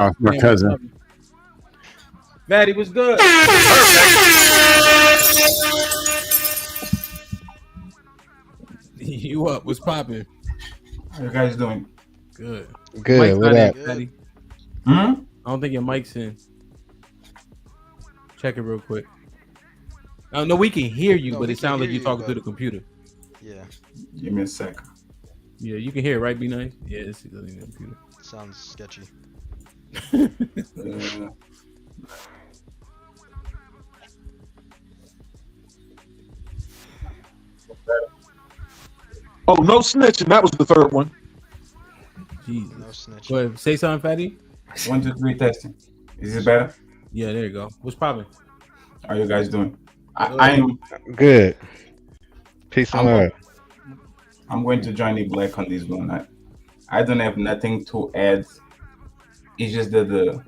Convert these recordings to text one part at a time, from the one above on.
Oh, my Man, cousin. Maddie was good. You up? What's popping? How you guys doing? Good. Good. Mike's What not up? in, Maddie. Hmm? I don't think your mic's in. Check it real quick. No, we can hear you, but we it can sounds like hear you're you, talking but- through the computer. Yeah, Give me a sec. Yeah, you can hear it, right? Be nice. Yeah, it's the computer. sounds sketchy. Uh, Oh, no snitching. That was the third one. Jesus. No snitching. Go ahead. Say something, Fatty. 1, 2, 3 testing. Is it better? Yeah, there you go. What's popping? How you guys doing? I'm Good. Peace and love. I'm going to join the black on this one. I don't have nothing to add. It's just that the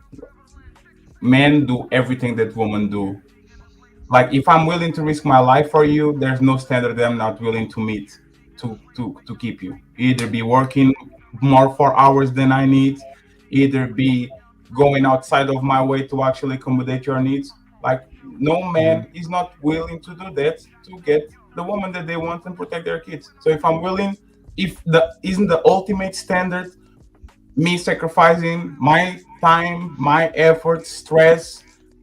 men do everything that women do. Like if I'm willing to risk my life for you, there's no standard that I'm not willing to meet to keep you. Either be working more for hours than I need, either be going outside of my way to actually accommodate your needs. Like no man is not willing to do that to get the woman that they want and protect their kids. So if I'm willing, if the isn't the ultimate standard me sacrificing my time, my effort, stress,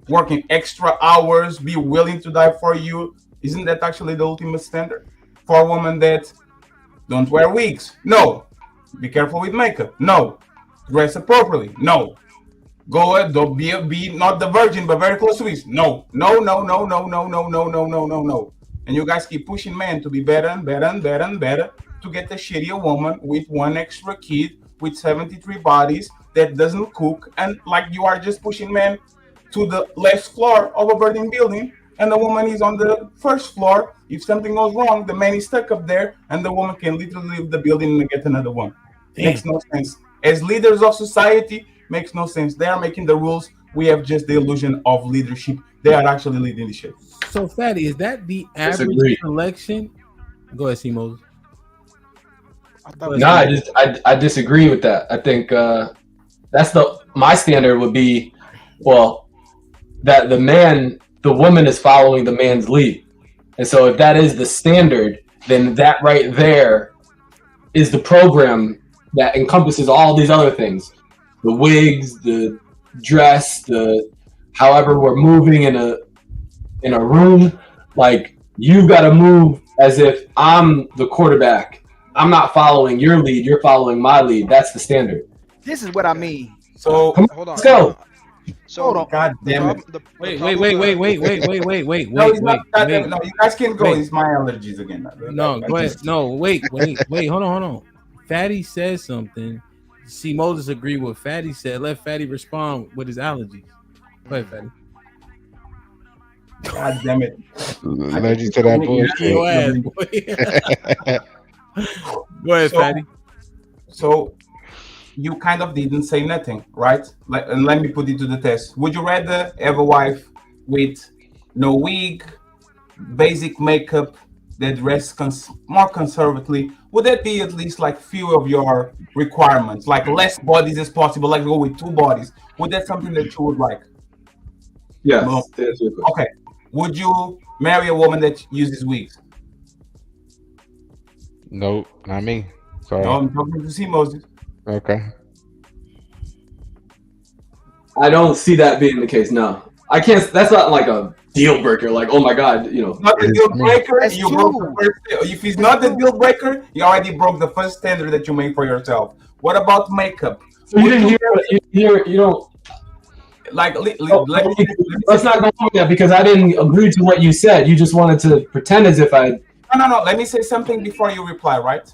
working extra hours, be willing to die for you, isn't that actually the ultimate standard? For a woman that don't wear wigs, no. Be careful with makeup, no. Dress appropriately, no. Go ahead, don't be not the virgin, but very close to it. No. And you guys keep pushing men to be better and better and better and better to get a shittier woman with one extra kid with 73 bodies that doesn't cook, and like you are just pushing men to the last floor of a burning building, and the woman is on the first floor. If something goes wrong, the man is stuck up there, and the woman can literally leave the building and get another one. Makes no sense. As leaders of society, makes no sense. They are making the rules. We have just the illusion of leadership. They are actually leading the ship. So, Fatty, is that the average Disagree. selection? Go ahead, Simos. No, I disagree with that. I think that's my standard would be, well, that the woman is following the man's lead. And so if that is the standard, then that right there is the program that encompasses all these other things. The wigs, the dress, the however we're moving in a room, like you've got to move as if I'm the quarterback. I'm not following your lead, you're following my lead. That's the standard. This is what I mean. So Hold on. Let's go. So Hold on. God damn it. Wait. No, it's not that. Wait. No, you guys can go. Wait. It's my allergies again. No, go ahead. No, wait. Hold on. Fatty said something. See, Moses agreed with Fatty said. Let Fatty respond with his allergies. Go ahead, Fatty. God damn it. Allergic to that Your bullshit. ass, boy. Go ahead, Fatty. So you kind of didn't say nothing, right? And let me put it to the test. Would you rather have a wife with no wig, basic makeup, that dress more conservatively? Would that be at least like few of your requirements, like less bodies as possible, like go with 2 bodies? Would that something that you would like? Yes. No. to answer your question. Okay. Would you marry a woman that uses wigs? Nope, not me. Sorry. No, I'm talking to see Moses. Okay. I don't see that being the case. No, I can't. That's not like a deal breaker. Like, oh my God, Not the deal breaker. That's You broke the true. first. If it's not the deal breaker, you already broke the first standard that you made for yourself. What about makeup? So you didn't hear. You don't. Like, Let's not go on that because I didn't agree to what you said. You just wanted to pretend as if I. No. Let me say something before you reply, right?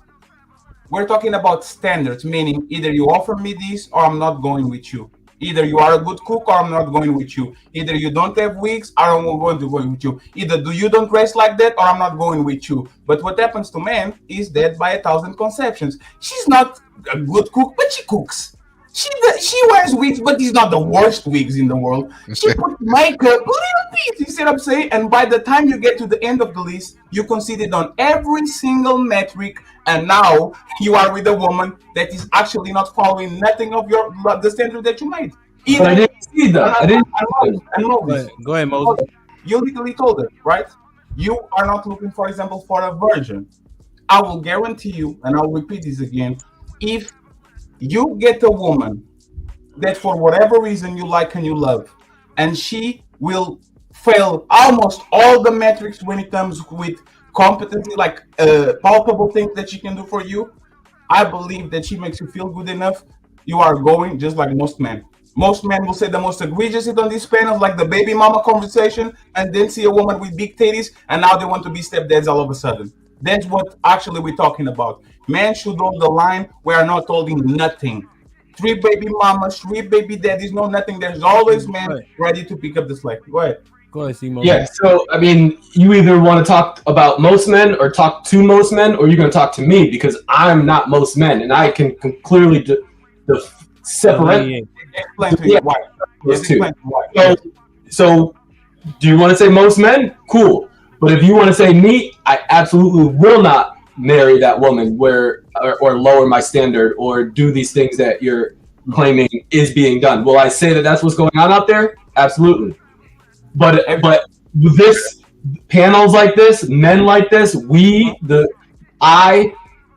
We're talking about standards, meaning either you offer me this or I'm not going with you. Either you are a good cook or I'm not going with you. Either you don't have wigs or I'm going to go with you. Either you don't dress like that or I'm not going with you. But what happens to men is death by 1,000 conceptions. She's not a good cook, but she cooks. She wears wigs, but these not the worst wigs in the world. She put makeup a little bit, you see what I'm saying? And by the time you get to the end of the list, you conceded on every single metric, and now you are with a woman that is actually not following nothing of the standard that you made. But I didn't see that. I didn't. Go ahead, Moses. You legally told us, right? You are not looking, for example, for a virgin. I will guarantee you, and I'll repeat this again, if you get a woman that for whatever reason you like and you love, and she will fail almost all the metrics when it comes with competency, like palpable things that she can do for you, I believe that she makes you feel good enough. You are going just like most men. Most men will say the most egregious shit on these panels, like the baby mama conversation, and then see a woman with big titties, and now they want to be stepdads all of a sudden. That's what actually we're talking about. Men should hold the line. We are not holding nothing. 3 baby mamas, 3 baby daddies, no nothing. There's always men ready to pick up the slack. Go ahead. Go ahead, Simo. Yeah, so I mean, you either want to talk about most men or talk to most men, or you're going to talk to me because I'm not most men, and I can clearly separate. Explain to you why. Those two. So, do you want to say most men? Cool. But if you want to say me, I absolutely will not marry that woman or lower my standard or do these things that you're claiming is being done. Will I say that that's what's going on out there? Absolutely. But this panels like this, men like this,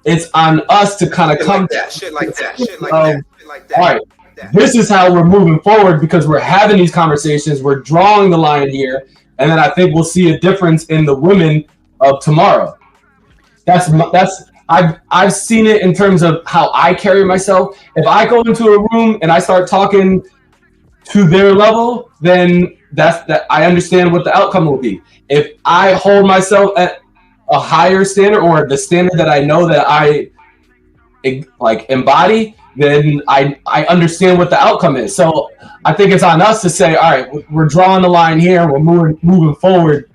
it's on us to kind of come shit like that. All right. This is how we're moving forward because we're having these conversations. We're drawing the line here, and then I think we'll see a difference in the women of tomorrow. I've seen it in terms of how I carry myself. If I go into a room and I start talking to their level, then that I understand what the outcome will be. If I hold myself at a higher standard or the standard that I know that I embody, then I understand what the outcome is. So I think it's on us to say, all right, we're drawing the line here. We're moving forward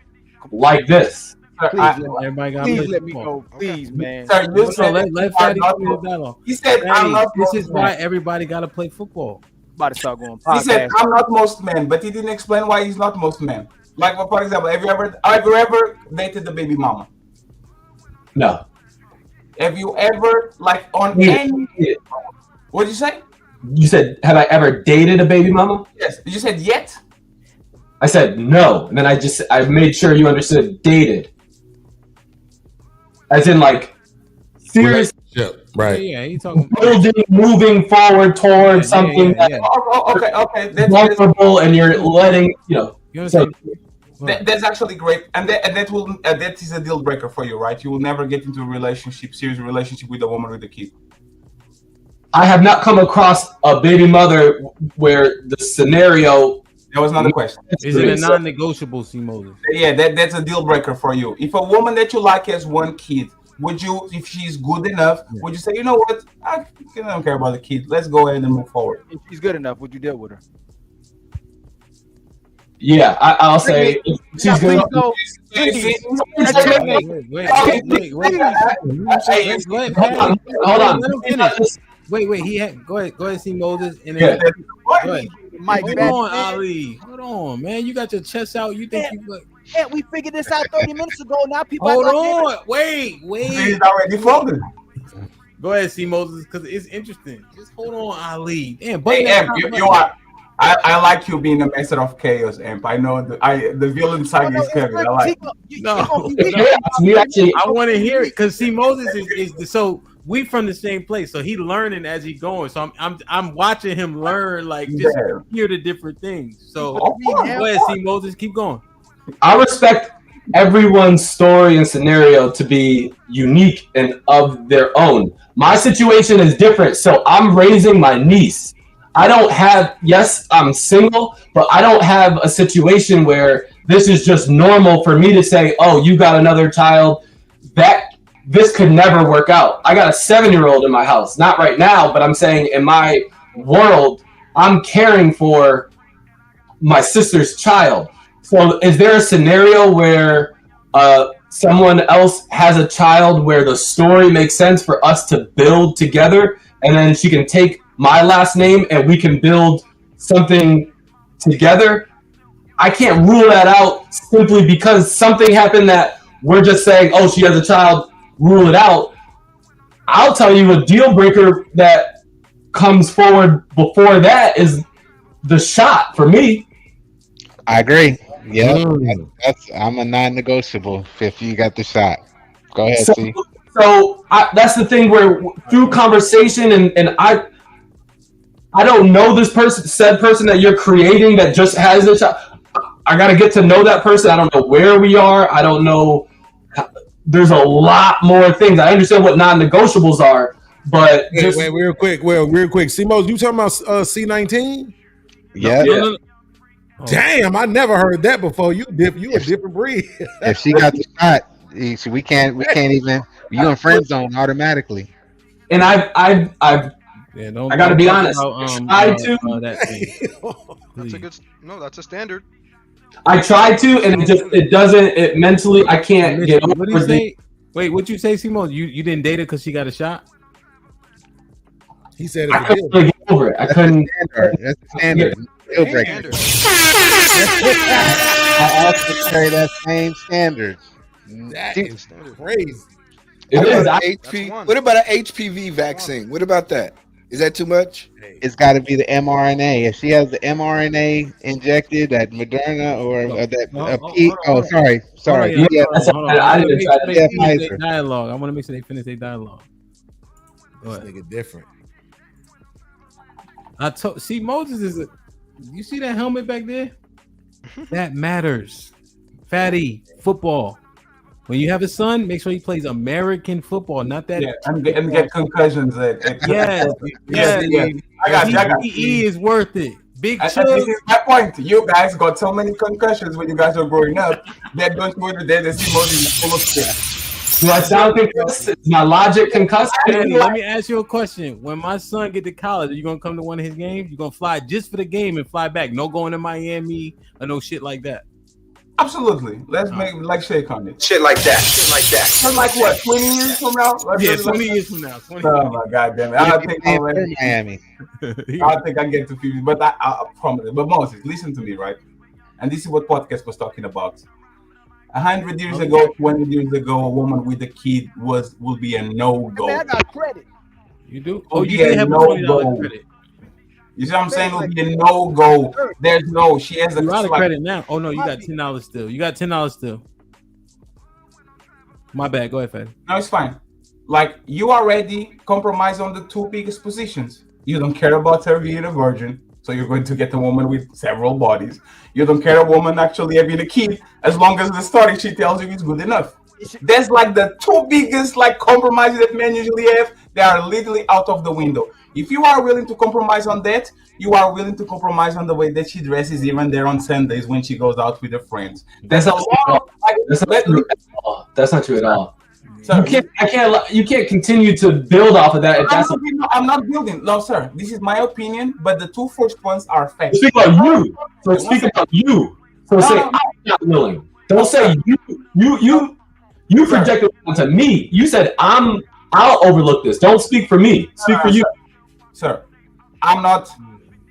like this. Please let me go, please, man. Sir, you said let Fatty finish his dialogue. He said, I'm not this is most why men. everybody got to play football. About to start going. He said, I'm not most men, but he didn't explain why he's not most men. Like, for example, have you ever dated the baby mama? No. Have you ever, like, on any... What did you say? You said, have I ever dated a baby mama? Yes. You said yet? I said no. And then I made sure you understood dated. As in, like, serious. Right. Yeah, he's talking moving forward towards something that's Okay. vulnerable, and you're letting, That's actually great, and that is a deal breaker for you, right? You will never get into a serious relationship with a woman with a kid. I have not come across a baby mother where the scenario. That was not a question. Is it a non-negotiable, Moses? Yeah, that's a deal breaker for you. If a woman that you like has 1 kid, would you, if she's good enough, would you say, you know what, I don't care about the kid. Let's go ahead and move forward. If she's good enough, would you deal with her? Yeah, I'll say she's good. Hold on. Wait. Go ahead, see Moses, and then go ahead. Hold on, Ali. Hold on, man. You got your chest out. You think you? Yeah, we figured this out 30 minutes ago. Now people. Hold on. Wait. He's already folded. Go ahead, see Moses, because it's interesting. Just hold on, Ali. Damn, hey, Em, you are. I like you being a master of chaos, Amp. I know the villain side is coming. I like. I want to hear it because see, Moses is so we from the same place, so he learning as he going. So I'm watching him learn, like just hear the different things. So go ahead, see Moses, keep going. I respect everyone's story and scenario to be unique and of their own. My situation is different, so I'm raising my niece. I don't have, yes, I'm single, but I don't have a situation where this is just normal for me to say, oh, you got another child. This could never work out. I got a 7-year-old in my house. Not right now, but I'm saying in my world, I'm caring for my sister's child. So is there a scenario where someone else has a child where the story makes sense for us to build together, and then she can take my last name and we can build something together? I can't rule that out simply because something happened that we're just saying, oh, she has a child, rule it out. I'll tell you a deal breaker that comes forward before that is the shot for me. I agree. Yeah, that's I'm a non-negotiable. If you got the shot, go ahead. See. So that's the thing where through conversation and I don't know this said person that you're creating that just has the shot. I got to get to know that person. I don't know where we are. I don't know. There's a lot more things. I understand what non-negotiables are, but wait, real quick. Simos, you talking about C19? Yeah. No. Damn, I never heard that before. You a different breed. If she got the shot, we can't even. You in friend zone automatically. And I got to be honest. That's a good. No, that's a standard. I tried to, and it doesn't. It mentally, I can't get over. What did you say? Wait, what'd you say, Simone? You didn't date her because she got a shot? He said I couldn't really get over it. I couldn't. That's the standard. Deal breaker. I also carry that same standard. That is crazy. What about an HPV vaccine? What about that? Is that too much? It's got to be the mRNA. If she has the mRNA injected, that Moderna or sorry. I didn't try to dialogue. I want to make sure they finish their dialogue. This nigga different. See, Moses is you see that helmet back there? That matters. Fatty, football. When you have a son, make sure he plays American football, not that. Yeah, and get concussions. Yes. I got you. PPE is worth it. Big This is my point. You guys got so many concussions when you guys are growing up that don't go to the see Moses is full of shit. Do I sound concussed? Is my logic concussed? Let me ask you a question. When my son get to college, are you gonna come to one of his games? You gonna fly just for the game and fly back? No going to Miami or no shit like that. Absolutely. Let's make like shake on it. Shit like that. For like what? 20 years from now? Yeah, 20 years from now. Oh my god damn it! I think Miami. I think I get to 50, but I promise. But Moses, listen to me, right? And this is what podcast was talking about. 100 years ago, 20 years ago, a woman with a kid will be a no-go. I got credit. You do? Oh, you did have $20 credit. You see what I'm saying? It would be a no-go. There's no. She has a lot of credit now. Oh no, you got $10 still. You got $10 still. My bad. Go ahead, Fed. No, it's fine. Like you already compromise on the two biggest positions. You don't care about her being a virgin, so you're going to get a woman with several bodies. You don't care a woman actually having a kid, as long as the story she tells you is good enough. That's like the two biggest like compromises that men usually have. They are literally out of the window. If you are willing to compromise on that, you are willing to compromise on the way that she dresses, even there on Sundays when she goes out with her friends. That's not true at all. That's not true at all. Sorry. You can't continue to build off of that. I'm not building. No, sir. This is my opinion, but the two first ones are facts. Speak about you. So speak about you. So say I'm not willing. Don't say you projected onto me. You said I'll overlook this. Don't speak for me. Speak for you. Sir, I'm not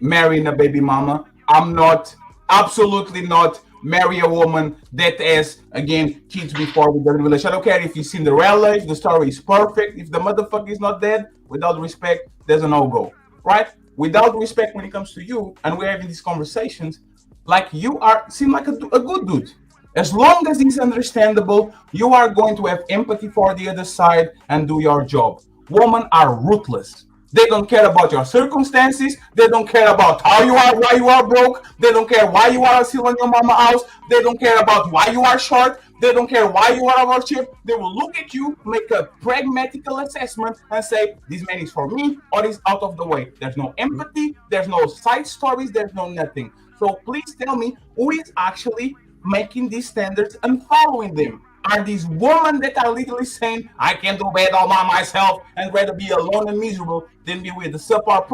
marrying a baby mama. I'm not, absolutely not marry a woman that has, again, kids before we get in a relationship. I don't care if you've Cinderella, if the story is perfect, if the motherfucker is not dead, without respect, there's a no-go, right? Without respect when it comes to you, and we're having these conversations, like you seem like a good dude. As long as it's understandable, you are going to have empathy for the other side and do your job. Women are ruthless. They don't care about your circumstances. They don't care about how you are, why you are broke. They don't care why you are still in your mama house. They don't care about why you are short. They don't care why you are out cheap. They will look at you, make a pragmatical assessment, and say, this man is for me or is out of the way. There's no empathy. There's no side stories. There's no nothing. So please tell me who is actually making these standards and following them. Are these women that are literally saying, I can do bad all by myself and rather be alone and miserable than be with a subpar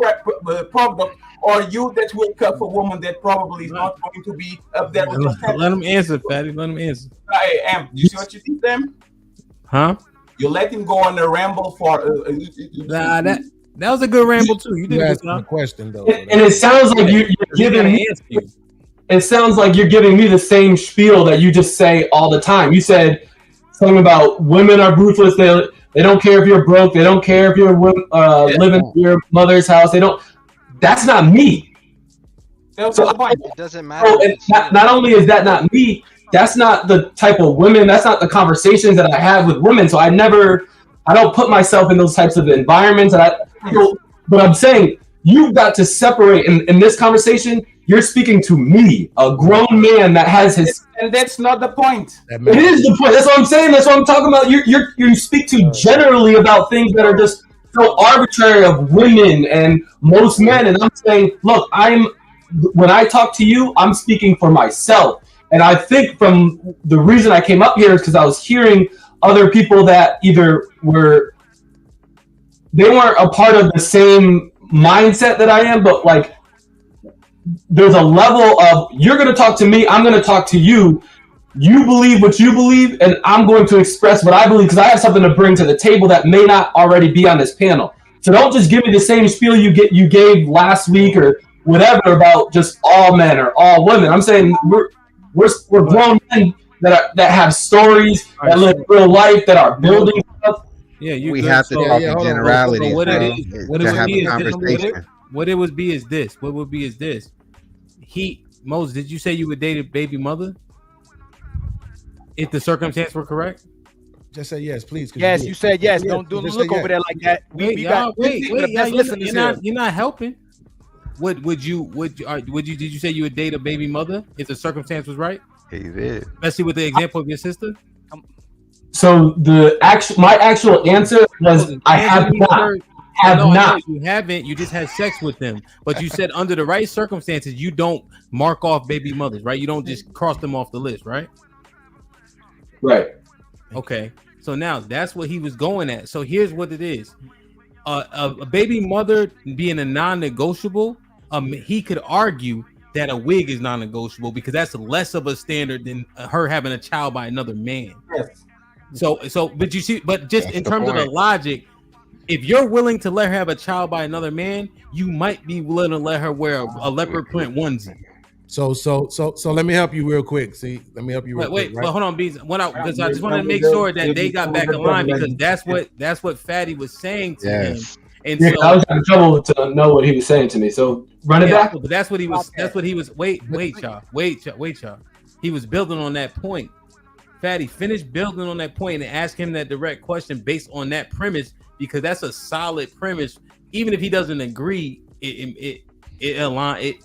product, or you that will cut for a woman that probably is not going to be up there with your standards? Let him answer, Fatty. Let him answer. Hey, you see what you did them? Huh? You let him go on a ramble for... that was a good ramble too. You did a question though. And it sounds like you're giving me... It sounds like you're giving me the same spiel that you just say all the time. You said something about women are ruthless. They don't care if you're broke. They don't care if you're living in your mother's house. They don't. That's not me. So it doesn't matter. not only is that not me, that's not the type of women. That's not the conversations that I have with women. So I don't put myself in those types of environments. But I'm saying you've got to separate in this conversation. You're speaking to me, a grown man that has his. And that's not the point. It is the point. That's what I'm saying. That's what I'm talking about. You speak to generally about things that are just so arbitrary of women and most men. And I'm saying, look, when I talk to you, I'm speaking for myself. And I think from the reason I came up here is because I was hearing other people that either they weren't a part of the same mindset that I am, but like there's a level of you're going to talk to me, I'm going to talk to you. You believe what you believe, and I'm going to express what I believe because I have something to bring to the table that may not already be on this panel. So don't just give me the same spiel you gave last week or whatever about just all men or all women. I'm saying we're grown men that have stories that live real life that are building stuff. Yeah, we have to talk in generalities. What it would be is this. What would be is this. Moses, did you say you would date a baby mother? If the circumstance were correct? Just say yes, please. Yes, you said yes. Don't look over there like that. Wait, you're not helping. Did you say you would date a baby mother if the circumstance was right? He did. Especially with the example of your sister. So my actual answer was I have not. No, you haven't. You just had sex with them. But you said under the right circumstances, you don't mark off baby mothers, right? You don't just cross them off the list, right? Right. Okay. So now that's what he was going at. So here's what it is. A baby mother being a non-negotiable, he could argue that a wig is non-negotiable because that's less of a standard than her having a child by another man. Yes. But you see, but just in terms of the logic, if you're willing to let her have a child by another man, you might be willing to let her wear a leopard print onesie. So let me help you real quick. Let me help you real quick. Wait, hold on, Beans. Because I just want to make sure that they got back in line because that's what Fatty was saying to him. And so I was having trouble to know what he was saying to me. So run it back. But that's what he was. That's what he was. Wait, y'all. He was building on that point. Fatty, finish building on that point and ask him that direct question based on that premise because that's a solid premise. Even if he doesn't agree, it align it.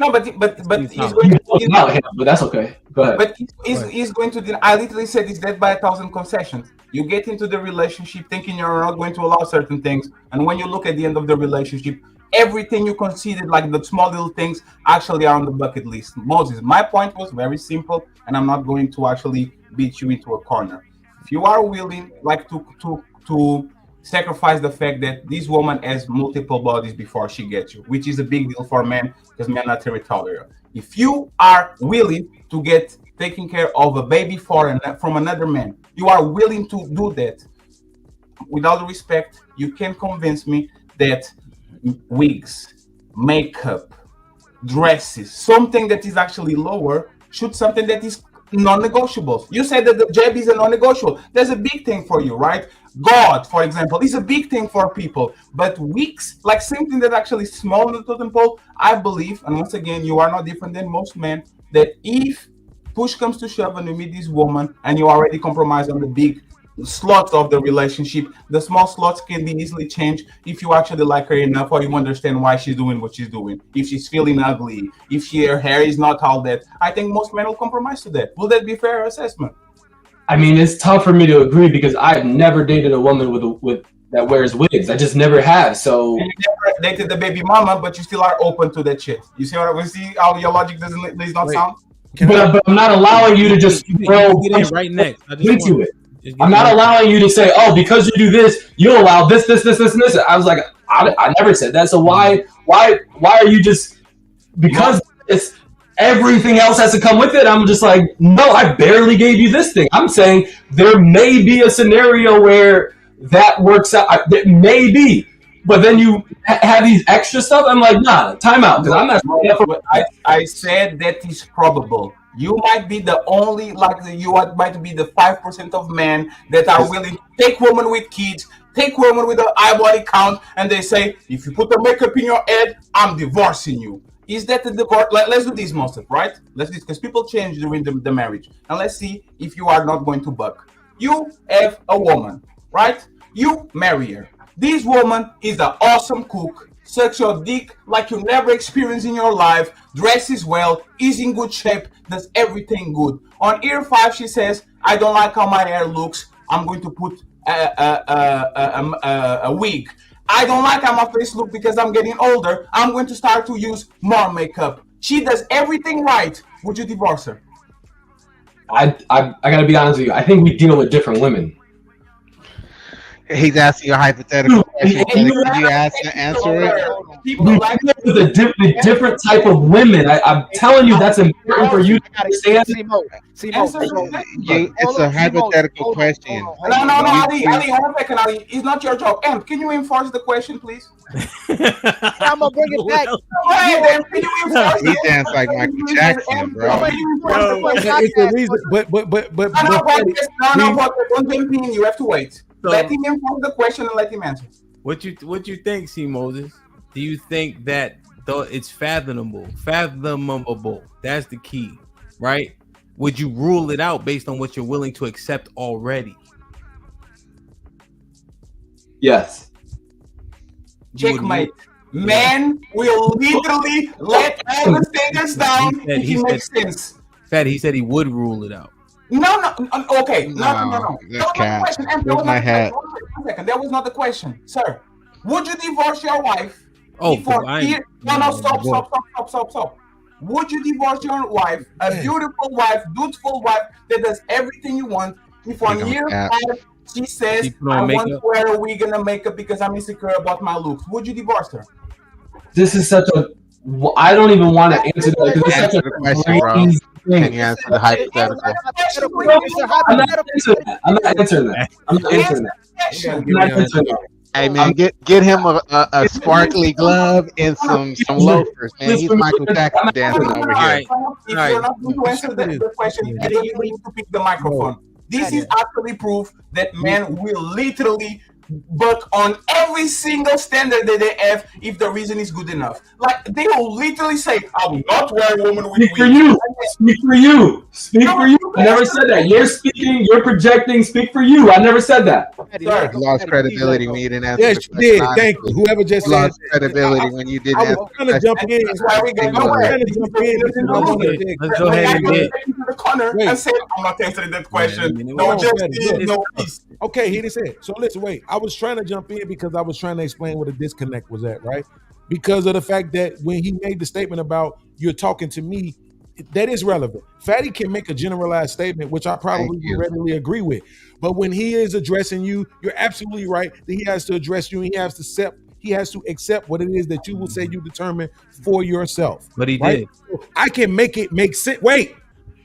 No, but he's going to but that's okay. Go ahead. But he's going to. I literally said it's death by 1,000 concessions. You get into the relationship thinking you're not going to allow certain things, and when you look at the end of the relationship, everything you considered, like the small little things, actually are on the bucket list. Moses, my point was very simple, and I'm not going to actually beat you into a corner. If you are willing, like to sacrifice the fact that this woman has multiple bodies before she gets you, which is a big deal for men because men are territorial. If you are willing to get taken care of a baby from another man, you are willing to do that. With all the respect, you can convince me that wigs, makeup, dresses, something that is actually lower, should something that is non-negotiable. You said that the jab is a non-negotiable. There's a big thing for you, right? God, for example, is a big thing for people. But wigs, like something that actually is small in the totem pole, I believe, and once again, you are not different than most men, that if push comes to shove and you meet this woman and you already compromise on the big slots of the relationship, the small slots can be easily changed if you actually like her enough or you understand why she's doing what she's doing. If she's feeling ugly, if her hair is not all that, I think most men will compromise to that. Will that be fair assessment? I mean, it's tough for me to agree because I've never dated a woman with that wears wigs. I just never have. So and you never dated the baby mama, but you still are open to that shit. You see what I see? How your logic does not sound? But I'm not allowing you to just throw right next into it. I'm not allowing you to say, oh, because you do this, you'll allow this, and this. I was like, I never said that. So why are you just because it's everything else has to come with it? I'm just like, no, I barely gave you this thing. I'm saying there may be a scenario where that works out. It may be, but then you have these extra stuff. I'm like, nah, time out. Because I'm not. I said that is probable. You might be the only, you might be the 5% of men that are willing to take women with kids, take women with a high body count, and they say, if you put the makeup in your head, I'm divorcing you. is that the divorce? Let's do this, Monster, right? Let's because people change during the marriage, and let's see if you are not going to buck. You have a woman, right? You marry her. This woman is an awesome cook, sucks your dick like you never experienced in your life, dresses well, is in good shape, does everything good. On year 5, she says, I don't like how my hair looks. I'm going to put a wig. I don't like how my face looks because I'm getting older. I'm going to start to use more makeup. She does everything right. Would you divorce her? I gotta be honest with you. I think we deal with different women. He's asking a hypothetical question. Can you answer it? We deal with a different type of women. I'm telling you, that's important for you to understand. It's a hypothetical question. No, Ali, hold on, Ali. It's not your job. Amp, can you enforce the question, please? I'm gonna bring it back. Can you enforce He danced like Michael Jackson, bro. It's the reason, but you have to wait. So, let him enforce the question and let him answer. What you think, C. Moses? Do you think that though it's fathomable? That's the key, right? Would you rule it out based on what you're willing to accept already? Yes. Checkmate. Man will literally let all the standards down if he makes sense. Fatty, he said he would rule it out. No. Okay. No. That's cat. Where's my hat? 1 second. That was not the question, sir. Would you divorce your wife? Oh, Stop. Would you divorce your wife, a beautiful wife, dutiful wife that does everything you want, if on year 5 she says, I want to wear a wig and a makeup because I'm insecure about my looks? Would you divorce her? This is such a... I don't even want to answer that because it's such a question, bro. Can you answer the hypothetical? I'm not answering that. Hey man, get him a sparkly glove and some loafers, man. He's Michael Jackson dancing over here. If you're not going to answer the question, you need to pick the microphone. This is actually proof that men will literally buck on every single standard that they have if the reason is good enough. Like they will literally say, "I will not wear a woman with Speak for you. I never said that. You're speaking. You're projecting. Speak for you. I never said that. You lost credibility when you didn't answer. Yes, you did. Thank you. Whoever just lost credibility when you didn't answer. I was trying to jump in. Let's go ahead and get to the corner and say, "I'm not answering that question." No, just okay, he didn't say it. So listen, wait. I was trying to jump in because I was trying to explain where the disconnect was at, right? Because of the fact that when he made the statement about you're talking to me, that is relevant. Fatty can make a generalized statement, which I probably readily agree with. But when he is addressing you, you're absolutely right that he has to address you and he has to accept what it is that you will say you determine for yourself. But he right? did. So I can make it make sense. Wait,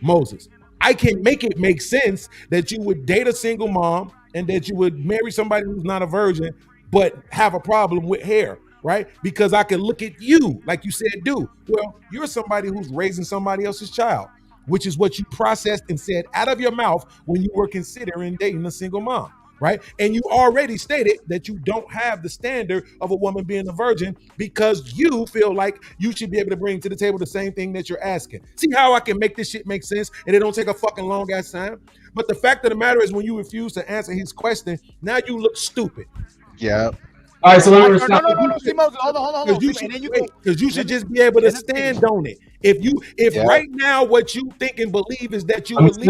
Moses. I can make it make sense that you would date a single mom and that you would marry somebody who's not a virgin, but have a problem with hair, right? Because I can look at you, like you said, well, you're somebody who's raising somebody else's child, which is what you processed and said out of your mouth when you were considering dating a single mom, right? And you already stated that you don't have the standard of a woman being a virgin because you feel like you should be able to bring to the table the same thing that you're asking. See how I can make this shit make sense and it don't take a fucking long ass time? But the fact of the matter is when you refuse to answer his question, now you look stupid. Yeah. All right, so let me respond. No, hold on. Because you should just be able to stand on it. If right now what you think and believe is that you believe,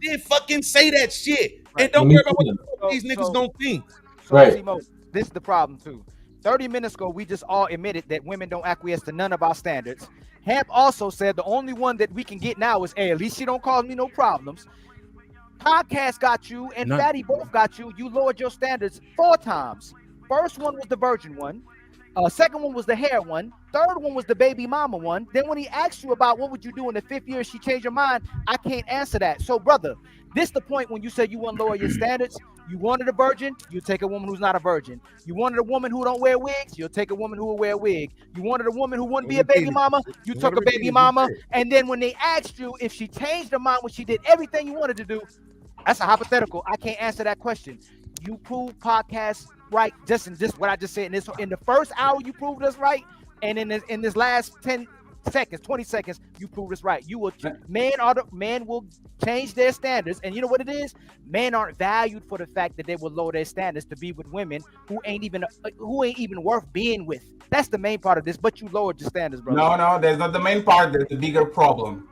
then fucking say that shit. And don't worry about what these niggas don't think. Right. This is the problem too. 30 minutes ago, we just all admitted that women don't acquiesce to none of our standards. Hamp also said the only one that we can get now is, hey, at least she don't cause me no problems. Podcast got you and Fatty both got you. You lowered your standards 4 times. First one was the virgin one. Second one was the hair one. Third one was the baby mama one. Then when he asked you about what would you do in the 5th year, she changed her mind. I can't answer that. So, brother, this the point when you said you want to lower your standards. You wanted a virgin, you take a woman who's not a virgin. You wanted a woman who don't wear wigs, you'll take a woman who will wear a wig. You wanted a woman who wouldn't be a baby mama, you took a baby mama. And then when they asked you if she changed her mind when she did everything you wanted to do, that's a hypothetical. I can't answer that question. You proved podcast right. Just in this what I just said in the first hour, you proved us right, and in this last 10 seconds, 20 seconds, you prove this right. You will man will change their standards, and you know what it is? Men aren't valued for the fact that they will lower their standards to be with women who ain't even worth being with. That's the main part of this. But you lowered your standards, bro. No, that's not the main part. There's the bigger problem.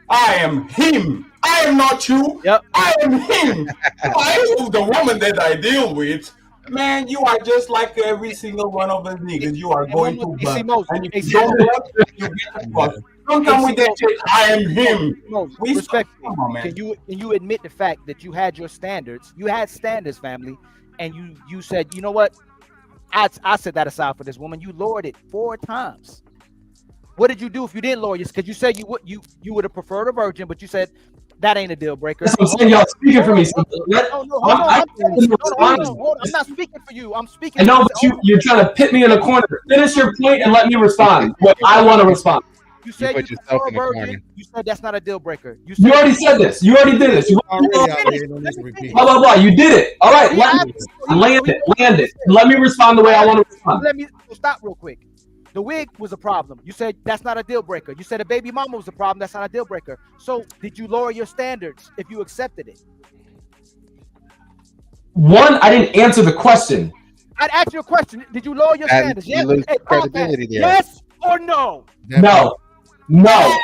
I am him. I am not you. Yep. I am him. I am the woman that I deal with. Man, you are just like every single one of the niggas. You are going to burn. And if you don't work, you get fucked. Don't come with that shit. I am him. We respect. Come on, man. Can you admit the fact that you had your standards? You had standards, family, and you said, you know what? I set that aside for this woman. You lowered it 4 times. What did you do if you didn't lower yours? Because you said you would have preferred a virgin, but you said that ain't a deal breaker. That's what I'm saying. Y'all speaking for me. I'm not speaking for you. I'm speaking. I know, but you're trying to pit me in a corner. Finish your point and let me respond. What I want to respond. You said you prefer a virgin. You said that's not a deal breaker. You already said this. You already did this. Blah blah blah. You did it. All right. Land it. Let me respond the way I want to respond. Let me stop real quick. The wig was a problem. You said that's not a deal breaker. You said a baby mama was a problem. That's not a deal breaker. So did you lower your standards if you accepted it? One, I didn't answer the question. I'd ask you a question. Did you lower your standards? Yes. Credibility there. Yes or no? No. No.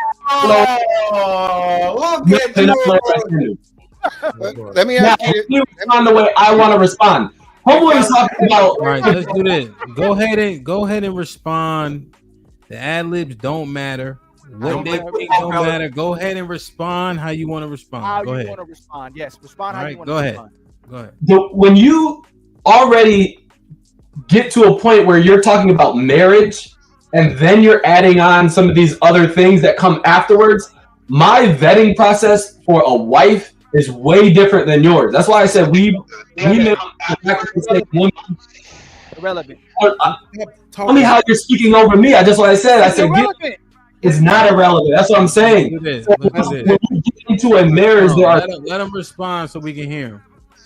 Let me ask you. Respond the way I want to respond. Homeboy is talking about. All right, let's do this. Go ahead and respond. The ad libs don't matter. What they think don't matter. Go ahead and respond how you want to respond. How go you ahead. want to respond? Yes, respond how you want to respond. Go ahead. When you already get to a point where you're talking about marriage, and then you're adding on some of these other things that come afterwards, my vetting process for a wife is way different than yours. That's why I said we made irrelevant. Tell me how you're speaking over me. I just what I said. I said it's not irrelevant. That's what I'm saying. When you get into a marriage, let him respond so we can hear him.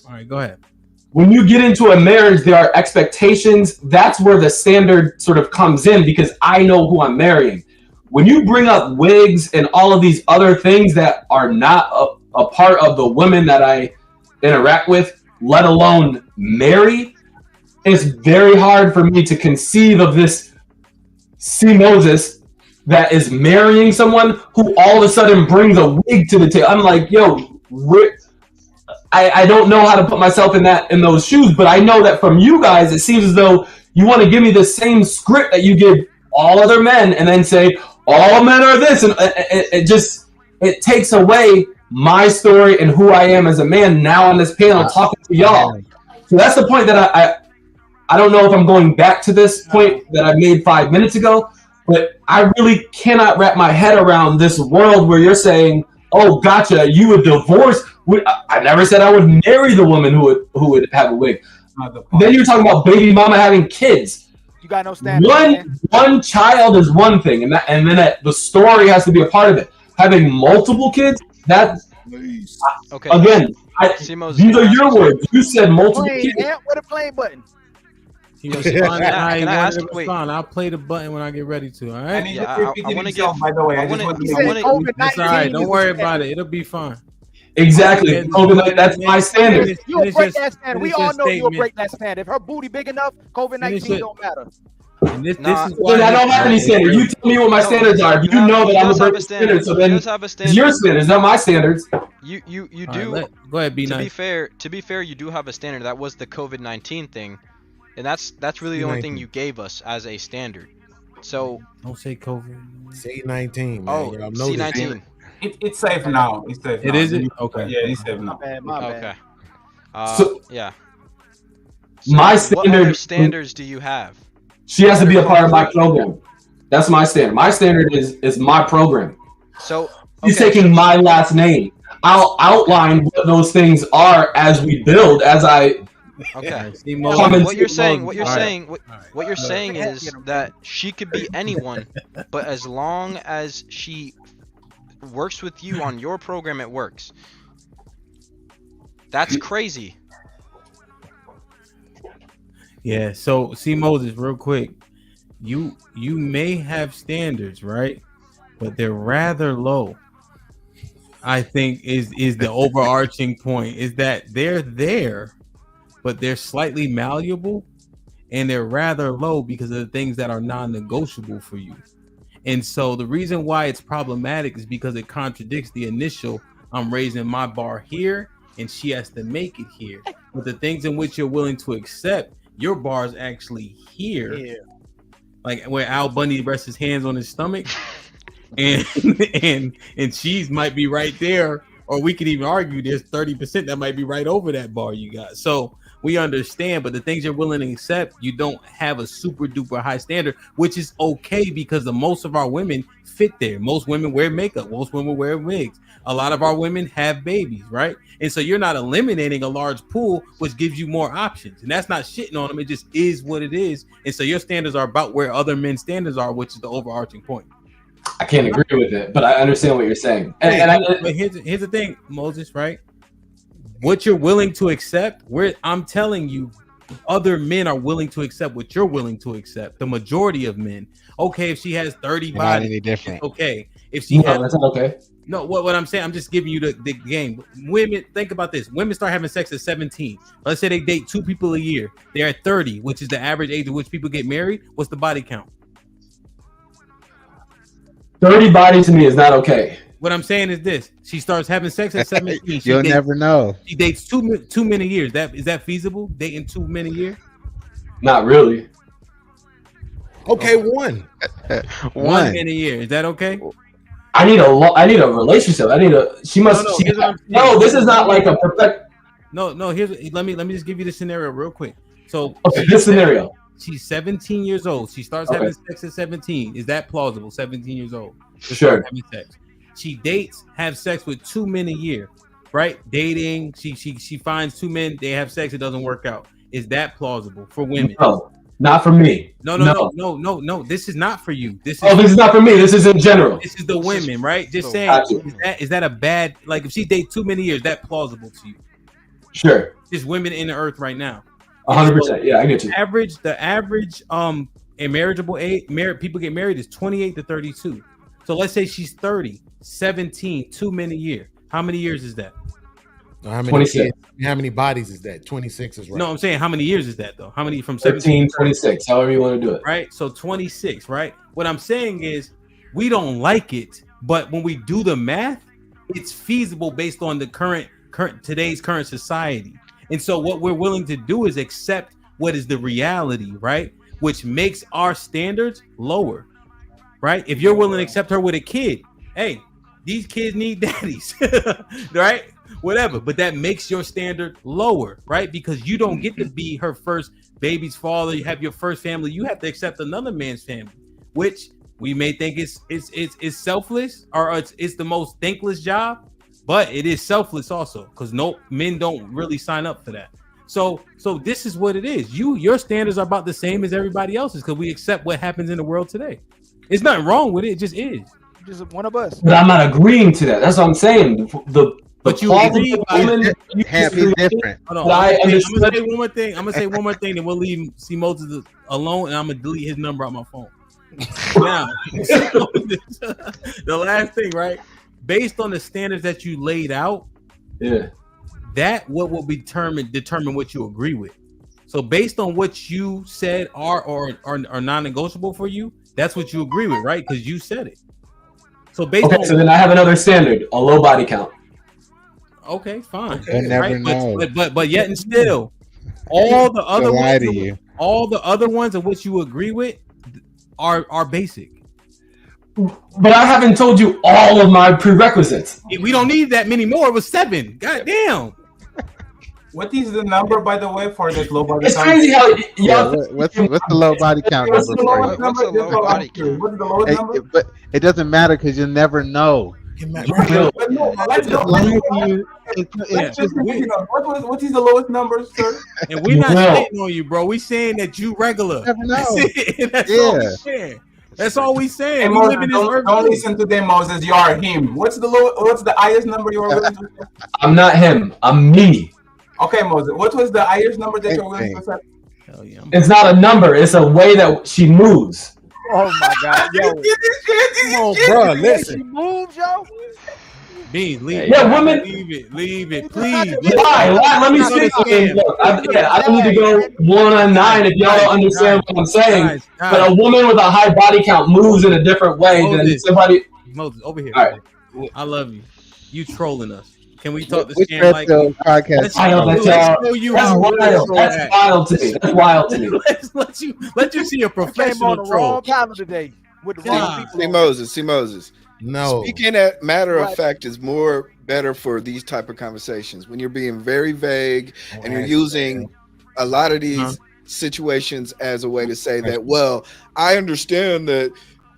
All right, go ahead. When you get into a marriage, there are expectations. That's where the standard sort of comes in because I know who I'm marrying. When you bring up wigs and all of these other things that are not a part of the women that I interact with, let alone marry, it's very hard for me to conceive of this C. Moses that is marrying someone who all of a sudden brings a wig to the table. I'm like, yo, I don't know how to put myself in those shoes, but I know that from you guys, it seems as though you want to give me the same script that you give all other men and then say, all men are this. And it takes away my story and who I am as a man now on this panel talking to y'all. So that's the point that I don't know if I'm going back to this point that I made 5 minutes ago, but I really cannot wrap my head around this world where you're saying, oh, gotcha, you would divorce. I never said I would marry the woman who would have a wig. Then you're talking about baby mama having kids. You got no standards. One child is one thing, and then the story has to be a part of it. Having multiple kids, okay. Again, these are your words. You said multiple kids. With a play button. He responded how he wanted to respond. I'll play the button when I get ready to. All right. I want to give. By the way, That's all right. Don't worry about it. It'll be fine. Exactly. COVID, that's my standard. You'll break that standard. We all know you'll break that standard. If her booty big enough, COVID-19 don't matter. And this is why I don't have any standards. You tell me what my standards are. You know that I'm a break standard. So then it's your standards, not my standards. You do. Go ahead. Be nice. To be fair, you do have a standard. That was the COVID-19 thing, and that's really the only thing you gave us as a standard. So don't say COVID. Say 19. Man. Oh, C19. It's safe now. It's safe. It is. Okay. Yeah, it's safe now. Okay. Yeah. So my standard. What other standards do you have? She has to be a part of my program. That's my standard. My standard is my program. So he's taking my last name. I'll outline what those things are as we build. As I. Okay. What you're saying is that she could be anyone, but as long as she works with you on your program, it works. That's crazy. Yeah. So, see, Moses, real quick, you may have standards, right? but they're rather low. I think is the overarching point, is that they're there, but they're slightly malleable, and they're rather low because of the things that are non-negotiable for you. And so the reason why it's problematic is because it contradicts the initial, I'm raising my bar here and she has to make it here. But the things in which you're willing to accept, your bar is actually here. Yeah. Like where Al Bundy rests his hands on his stomach and cheese might be right there, or we could even argue there's 30% that might be right over that bar you got. So we understand, but the things you're willing to accept, you don't have a super duper high standard, which is okay because most of our women fit there. Most women wear makeup. Most women wear wigs. A lot of our women have babies, right? And so you're not eliminating a large pool, which gives you more options. And that's not shitting on them. It just is what it is. And so your standards are about where other men's standards are, which is the overarching point. I can't agree with it, but I understand what you're saying. But here's the thing, Moses, right? What you're willing to accept, I'm telling you, other men are willing to accept what you're willing to accept. The majority of men. Okay, if she has 30 bodies, any different. Okay. If she has, that's not okay. No, what I'm saying, I'm just giving you the game. Women, think about this. Women start having sex at 17. Let's say they date 2 people a year. They're at 30, which is the average age at which people get married. What's the body count? 30 bodies to me is not okay. What I'm saying is this: she starts having sex at 17. You'll never know. She dates two men a year. Is that feasible? Dating 2 men a year? Not really. Okay, one man a year. Is that okay? I need a relationship. She must. No, this is not like a perfect. No. Let me just give you the scenario real quick. So this scenario. She's 17 years old. She starts having sex at 17. Is that plausible? 17 years old. Sure. Having sex. She have sex with 2 men a year, right? Dating. She finds 2 men. They have sex. It doesn't work out. Is that plausible for women? No, not for me. No. This is not for you. This is not for me. This is in general. This is the women, right? Just saying. Is that a bad? Like if she dates 2 men a year, is that plausible to you? Sure. Just women in the earth right now. 100%. Yeah, I get you. The average in marriageable age, people get married is 28 to 32. So let's say she's 30, 17, 2 men a year. How many years is that? How many bodies is that? 26 is right. No, I'm saying how many years is that though? How many from 17, 26, however you want to do it. Right? So 26, right? What I'm saying is we don't like it, but when we do the math, it's feasible based on the today's current society. And so what we're willing to do is accept what is the reality, right? Which makes our standards lower, right? If you're willing to accept her with a kid, hey, these kids need daddies, right? Whatever, but that makes your standard lower, right? Because you don't get to be her first baby's father. You have your first family. You have to accept another man's family, which we may think is selfless, or it's the most thankless job. But it is selfless also, because men don't really sign up for that. So this is what it is. Your standards are about the same as everybody else's because we accept what happens in the world today. There's nothing wrong with it. It just is. Just one of us. But I'm not agreeing to that. That's what I'm saying. But you agree. It's different. I'm gonna say one more thing. Then we'll leave C. Moses alone, and I'm gonna delete his number on my phone. Now, the last thing, right? Based on the standards that you laid out, that what will determine what you agree with. So based on what you said are non-negotiable for you, that's what you agree with, right? Because you said it. So so then I have another standard, a low body count. Okay, fine. Okay, never know. But yet and still, all the other ones of which you agree with are basic. But I haven't told you all of my prerequisites. We don't need that many more. It was 7. God damn. What is the number, by the way, for this low body count? It's crazy how what's the low body count? What's the lowest number? But it doesn't matter because you'll never know. What is the lowest number, sir? And we're not shitting on you, bro. We saying that you regular. That's all we saying. That's all we saying. Hey, Moses, don't listen to them, Moses. You are him. What's the highest number you are willing to accept? I'm not him. I'm me. Okay, Moses. What was the highest number that you're willing to accept? It's not a number. It's a way that she moves. Oh my God, yo! Come on, bro. Listen. She moves, yo. Beans, leave it. Yeah, women. Leave it, please. Why? Let me say something. Look, I don't need to go 1-on-9 if y'all don't understand what I'm saying. But a woman with a high body count moves in a different way than somebody. Moses, over here. All right. I love you. You trolling us. Can we talk to Which Scam like podcast? Let's show you how That's wild to me. That's wild to me. let you see a professional troll. Panel today with the wrong people. See Moses. No. Speaking at matter of fact is more better for these type of conversations when you're being very vague and you're using a lot of these situations as a way to say that, well, I understand that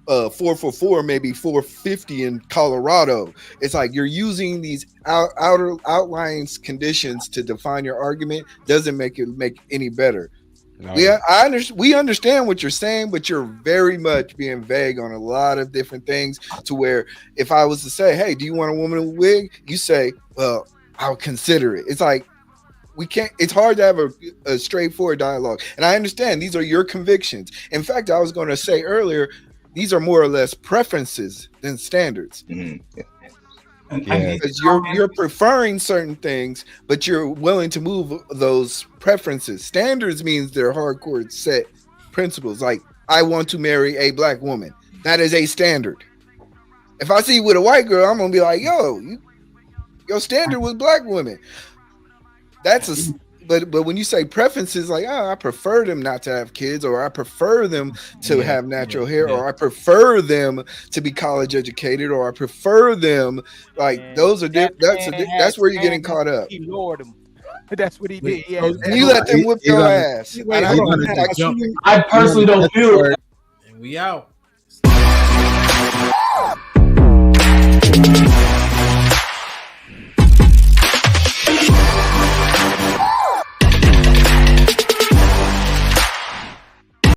444 maybe 450 in Colorado. It's like you're using these outer outlines conditions to define your argument doesn't make it make any better. No. We understand what you're saying, but you're very much being vague on a lot of different things to where if I was to say, hey, do you want a woman with a wig? You say, well, I'll consider it. It's like we can't, it's hard to have a straightforward dialogue. And I understand these are your convictions. In fact, I was going to say earlier, these are more or less preferences than standards. Mm-hmm. Because you're preferring certain things, but you're willing to move those preferences. Standards means they're hardcore set principles. Like, I want to marry a black woman. That is a standard. If I see you with a white girl, I'm gonna be like, yo, your standard was black women. That's a but when you say preferences, like, oh, I prefer them not to have kids, or I prefer them to have natural hair, or I prefer them to be college educated, or I prefer them like those are that's where you're getting caught up. He lured him. That's what he did. Yeah. And you let them whip your ass. I personally don't feel it. And we out.